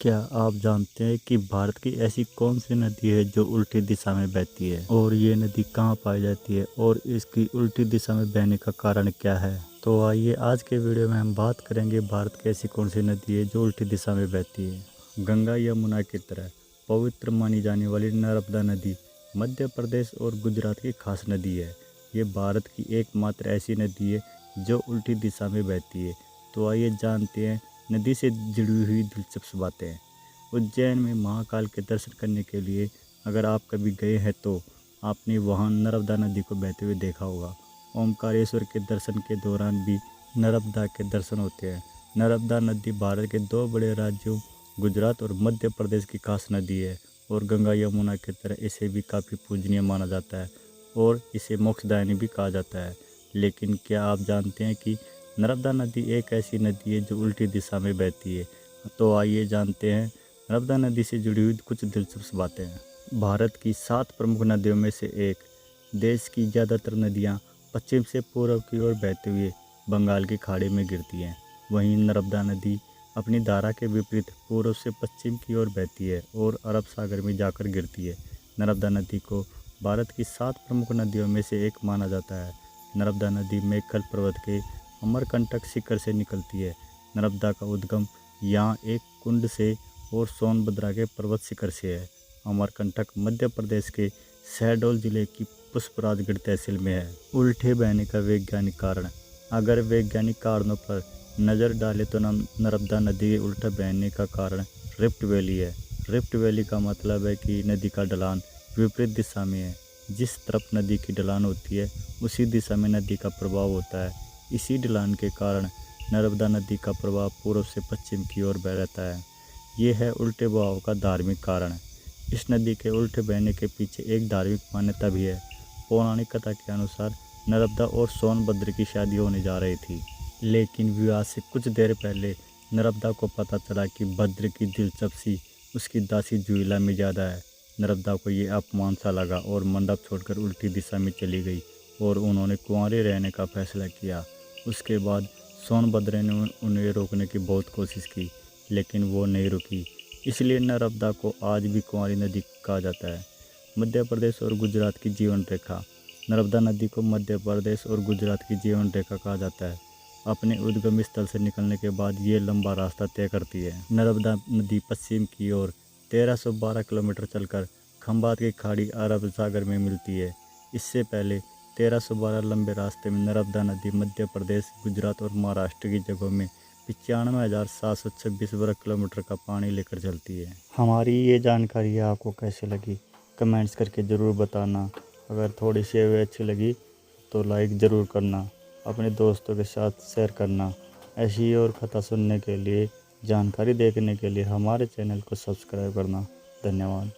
क्या आप जानते हैं कि भारत की ऐसी कौन सी नदी है जो उल्टी दिशा में बहती है और ये नदी कहाँ पाई जाती है और इसकी उल्टी दिशा में बहने का कारण क्या है। तो आइए आज के वीडियो में हम बात करेंगे भारत की ऐसी कौन सी नदी है जो उल्टी दिशा में बहती है। गंगा यमुना की तरह पवित्र मानी जाने वाली नर्मदा नदी मध्य प्रदेश और गुजरात की खास नदी है। ये भारत की एकमात्र ऐसी नदी है जो उल्टी दिशा में बहती है। तो आइए जानते हैं नदी से जुड़ी हुई दिलचस्प बातें। उज्जैन में महाकाल के दर्शन करने के लिए अगर आप कभी गए हैं तो आपने वहां नर्मदा नदी को बहते हुए देखा होगा। ओमकारेश्वर के दर्शन के दौरान भी नर्मदा के दर्शन होते हैं। नर्मदा नदी भारत के दो बड़े राज्यों गुजरात और मध्य प्रदेश की खास नदी है और गंगा यमुना की तरह इसे भी काफ़ी पूजनीय माना जाता है और इसे मोक्षदायिनी भी कहा जाता है। लेकिन क्या आप जानते हैं कि नर्मदा नदी एक ऐसी नदी है जो उल्टी दिशा में बहती है। तो आइए जानते हैं नर्मदा नदी से जुड़ी हुई कुछ दिलचस्प बातें हैं। भारत की 7 प्रमुख नदियों में से एक। देश की ज़्यादातर नदियाँ पश्चिम से पूर्व की ओर बहते हुए बंगाल की खाड़ी में गिरती हैं। वहीं नर्मदा नदी अपनी धारा के विपरीत पूर्व से पश्चिम की ओर बहती है और अरब सागर में जाकर गिरती है। नर्मदा नदी को भारत की 7 प्रमुख नदियों में से एक माना जाता है। नर्मदा नदी मेखल पर्वत के अमरकंटक शिखर से निकलती है। नर्मदा का उद्गम यहाँ एक कुंड से और सोनभद्रा के पर्वत शिखर से है। अमरकंटक मध्य प्रदेश के शहडोल जिले की पुष्पराजगढ़ तहसील में है। उल्टे बहने का वैज्ञानिक कारण। अगर वैज्ञानिक कारणों पर नज़र डालें तो नर्मदा नदी के उल्टा बहने का कारण रिफ्ट वैली है। रिफ्ट वैली का मतलब है कि नदी का ढलान विपरीत दिशा में है। जिस तरफ नदी की ढलान होती है उसी दिशा में नदी का प्रभाव होता है। इसी ढलान के कारण नर्मदा नदी का प्रवाह पूर्व से पश्चिम की ओर बह रहता है। ये है उल्टे बहाव का धार्मिक कारण। इस नदी के उल्टे बहने के पीछे एक धार्मिक मान्यता भी है। पौराणिक कथा के अनुसार नर्मदा और सोनभद्र की शादी होने जा रही थी, लेकिन विवाह से कुछ देर पहले नर्मदा को पता चला कि भद्र की दिलचस्पी उसकी दासी जुएला में ज़्यादा है। नर्मदा को ये अपमान सा लगा और मंडप छोड़कर उल्टी दिशा में चली गई और उन्होंने कुंवारी रहने का फैसला किया। उसके बाद सोनभद्र ने उन्हें रोकने की बहुत कोशिश की, लेकिन वो नहीं रुकी। इसलिए नर्मदा को आज भी कुंवारी नदी कहा जाता है। मध्य प्रदेश और गुजरात की जीवन रेखा। नर्मदा नदी को मध्य प्रदेश और गुजरात की जीवन रेखा कहा जाता है। अपने उद्गम स्थल से निकलने के बाद ये लंबा रास्ता तय करती है। नर्मदा नदी पश्चिम की ओर 1312 किलोमीटर चलकर खंबात की खाड़ी अरब सागर में मिलती है। इससे पहले 1312 लंबे रास्ते में नर्मदा नदी मध्य प्रदेश, गुजरात और महाराष्ट्र की जगहों में 95,726 वर्ग किलोमीटर का पानी लेकर चलती है। हमारी ये जानकारी आपको कैसे लगी कमेंट्स करके ज़रूर बताना। अगर थोड़ी सी भी अच्छी लगी तो लाइक ज़रूर करना, अपने दोस्तों के साथ शेयर करना। ऐसी और कथा सुनने के लिए, जानकारी देखने के लिए हमारे चैनल को सब्सक्राइब करना। धन्यवाद।